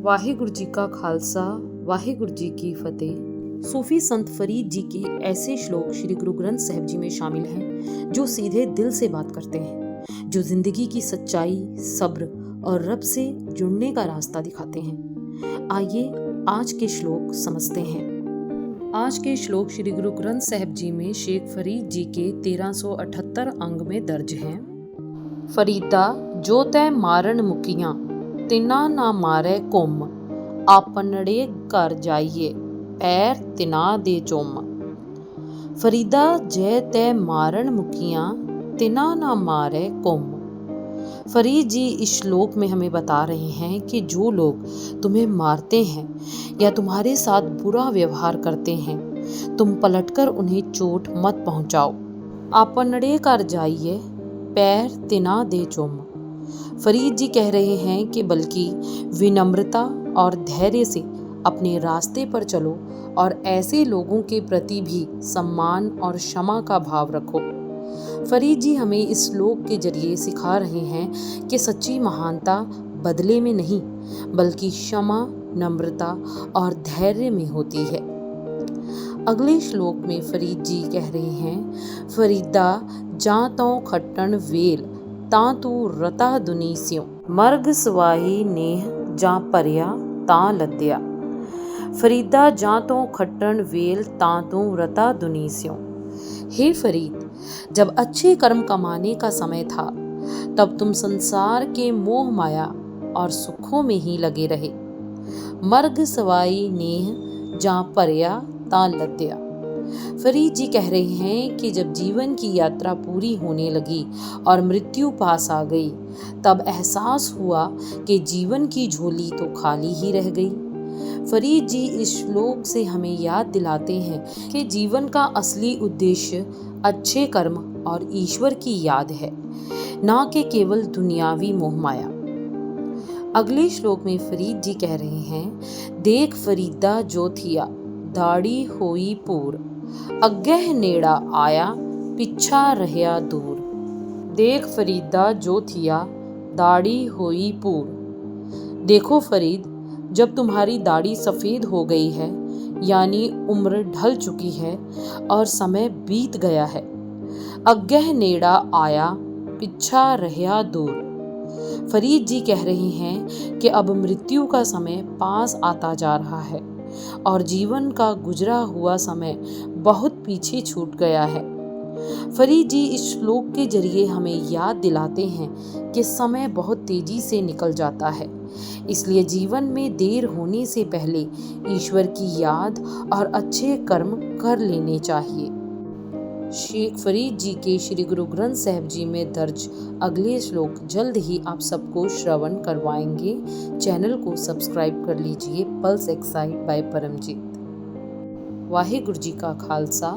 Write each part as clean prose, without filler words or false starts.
वाहिगुरु जी का खालसा वाहिगुरु जी की फतेह। सूफी संत फरीद जी के ऐसे श्लोक श्री गुरु ग्रंथ साहिब जी में शामिल हैं जो सीधे दिल से बात करते हैं, जो जिंदगी की सच्चाई, सब्र और रब से जुड़ने का रास्ता दिखाते हैं। आइए आज के श्लोक समझते हैं। आज के श्लोक श्री गुरु ग्रंथ साहिब जी में शेख फरीद जी के 1378 अंग में दर्ज हैं। फरीदा जो तै मारन मुकियां तिना ना मारे कुम, आपनड़े घर जाइए पैर तिना दे चुम। फरीदा जय तै मारन मुकियां तिना ना मारे कुम। फरीद जी इस श्लोक में हमें बता रहे हैं कि जो लोग तुम्हें मारते हैं या तुम्हारे साथ बुरा व्यवहार करते हैं, तुम पलटकर उन्हें चोट मत पहुंचाओ। आपनड़े घर जाइए पैर तिना दे चुम। फरीद जी कह रहे हैं कि बल्कि विनम्रता और धैर्य से अपने रास्ते पर चलो और ऐसे लोगों के प्रति भी सम्मान और क्षमा का भाव रखो। फरीद जी हमें इस श्लोक के जरिए सिखा रहे हैं कि सच्ची महानता बदले में नहीं बल्कि क्षमा, नम्रता और धैर्य में होती है। अगले श्लोक में फरीद जी कह रहे हैं, फरीदा जां तो खट्टन वेल तां तू रता दुनी स्यों, मर्ग सवाही नेह जां परिया तां लद्या। फरीदा जां तो खट्टन वेल तां तू रता दुनी स्यों। हे फरीद, जब अच्छे कर्म कमाने का समय था तब तुम संसार के मोह माया और सुखों में ही लगे रहे। मर्ग सवाई नेह जां परिया तां लद्या। फरीद जी कह रहे हैं कि जब जीवन की यात्रा पूरी होने लगी और मृत्यु पास आ गई, तब एहसास हुआ कि जीवन की झोली तो खाली ही रह गई। फरीद जी इस श्लोक से हमें याद दिलाते हैं कि जीवन का असली उद्देश्य अच्छे कर्म और ईश्वर की याद है, ना कि केवल दुनियावी मोह माया। अगले श्लोक में फरीद जी कह रहे हैं, देख फरीदा जो थिया दाड़ी होई पूर, अग्गह नेड़ा आया पिछा रहया दूर। देख फरीदा जो थिया दाढ़ी होई पूर। देखो फरीद, जब तुम्हारी दाढ़ी सफ़ेद हो गई है यानी उम्र ढल चुकी है और समय बीत गया है, अग्गह नेड़ा आया पिछा रहया दूर। फरीद जी कह रहे हैं कि अब मृत्यु का समय पास आता जा रहा है और जीवन का गुजरा हुआ समय बहुत पीछे छूट गया है। फरीद जी इस श्लोक के जरिए हमें याद दिलाते हैं कि समय बहुत तेजी से निकल जाता है, इसलिए जीवन में देर होने से पहले ईश्वर की याद और अच्छे कर्म कर लेने चाहिए। शेख फरीद जी के श्री गुरु ग्रंथ साहिब जी में दर्ज अगले श्लोक जल्द ही आप सबको श्रवण करवाएंगे। चैनल को सब्सक्राइब कर लीजिए। Pulse excite bye Paramjit. Waheguru ji का खालसा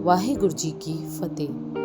वाहिगुरु जी की फतेह।